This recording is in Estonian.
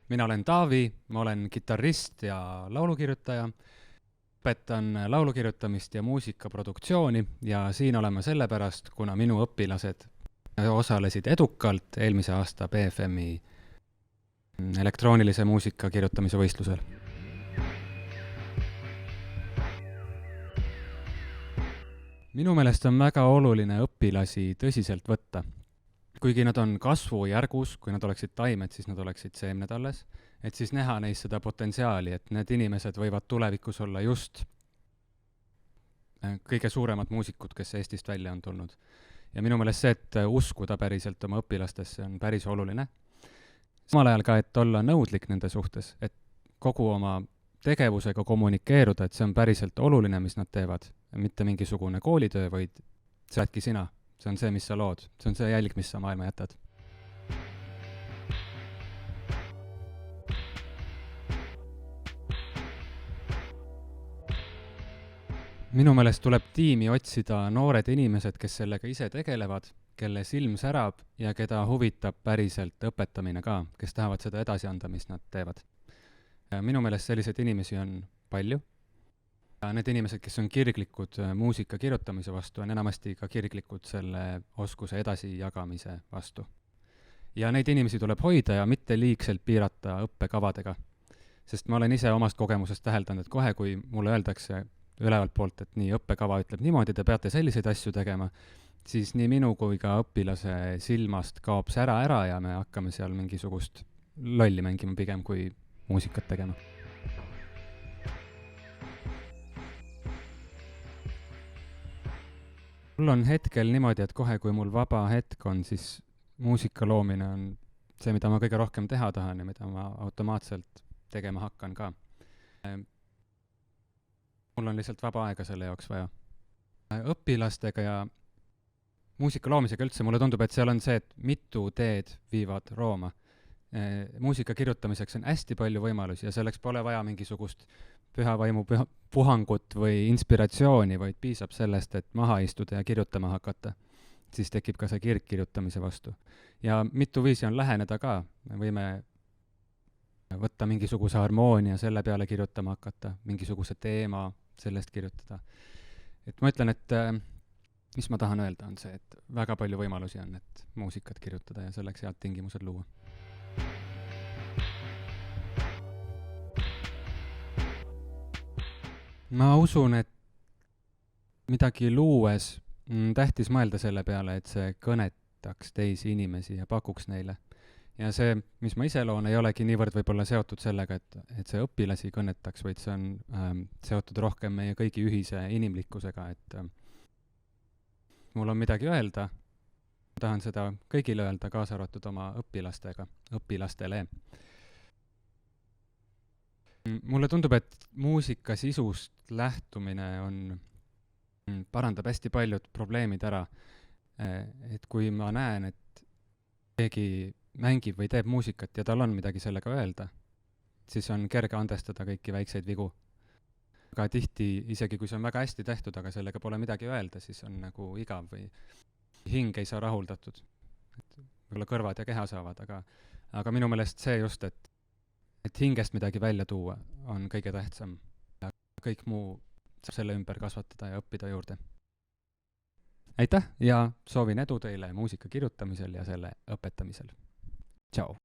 mina olen Taavi, ma olen kitarrist ja laulukirjutaja. Õpetan laulukirjutamist ja muusikaproduktsiooni ja siin oleme sellepärast, kuna minu õpilased osalesid edukalt eelmise aasta BFM-i elektroonilise muusika kirjutamise võistlusel. Minu meelest on väga oluline õpilasi tõsiselt võtta. Kuigi nad on kasvujärgus, kui nad oleksid taimed, siis nad oleksid seemned alles, et siis näha neis seda potentsiaali, et need inimesed võivad tulevikus olla just kõige suuremad muusikud, kes Eestist välja on tulnud. Ja minu meelest see, et uskuda päriselt oma õpilastesse on päris oluline. Samal ajal ka, et olla nõudlik nende suhtes, et kogu oma tegevusega kommunikeeruda, et see on päriselt oluline, mis nad teevad. Mitte mingisugune koolitöö, vaid see oledki sina. See on see, mis sa lood. See on see jälg, mis sa maailma jätad. Minu meelest tuleb tiimi otsida noored inimesed, kes sellega ise tegelevad, kelle silm särab ja keda huvitab päriselt õpetamine ka, kes tahavad seda edasi anda, mis nad teevad. Minu meelest selliseid inimesi on palju. Ja need inimesed, kes on kirglikud muusika kirjutamise vastu, on enamasti ka kirglikud selle oskuse edasi jagamise vastu. Ja neid inimesi tuleb hoida ja mitte liigselt piirata õppekavadega. Sest ma olen ise omast kogemusest täheldanud, et kohe, kui mulle öeldakse ülevalt poolt, et nii õppekava ütleb niimoodi, te peate selliseid asju tegema, siis nii minu kui ka õpilase silmast kaob sära ära ja me hakkame seal mingisugust lolli mängima pigem kui muusikat tegema. Mul on hetkel niimoodi, et kohe, kui mul vaba hetk on, siis muusika loomine on see, mida ma kõige rohkem teha tahan ja mida ma automaatselt tegema hakkan ka. Mul on lihtsalt vaba aega selle jaoks vaja. Õpilastega ja muusika loomisega üldse mulle tundub, et seal on see, et mitu teed viivad Rooma. Muusika kirjutamiseks on hästi palju võimalusi ja selleks pole vaja mingisugust pühavaimu puhangut või inspiratsiooni, vaid piisab sellest, et maha istuda ja kirjutama hakata. Siis tekib ka see kirg kirjutamise vastu. Ja mitu viisi on läheneda ka. Me võime võtta mingisuguse harmoonia, selle peale kirjutama hakata, mingisuguse teema, sellest kirjutada. Et ma ütlen, et mis ma tahan öelda on see, et väga palju võimalusi on, et muusikat kirjutada ja selleks head tingimused luua. Ma usun, et midagi luues tähtis mõelda selle peale, et see kõnetaks teisi inimesi ja pakuks neile. Ja see, mis ma ise loon, ei olegi niivõrd võib-olla seotud sellega, et see õpilasi kõnetaks, vaid see on seotud rohkem meie kõigi ühise inimlikkusega, et mul on midagi öelda. Ma tahan seda kõigile öelda, kaasa arvatud oma õpilastele. Mulle tundub, et muusika sisust lähtumine parandab hästi paljud probleemid ära. Et kui ma näen, et keegi mängib või teeb muusikat ja tal on midagi sellega öelda, siis on kerge andestada kõiki väikseid vigu. Aga tihti, isegi kui see on väga hästi tehtud, aga sellega pole midagi öelda, siis on nagu igav või hing ei saa rahuldatud. Võib-olla kõrvad ja keha saavad, aga minu meelest see just, et hingest midagi välja tuua on kõige tähtsam. Ja kõik muu saab selle ümber kasvatada ja õppida juurde. Aitäh ja soovin edu teile muusika kirjutamisel ja selle õpetamisel. Ciao!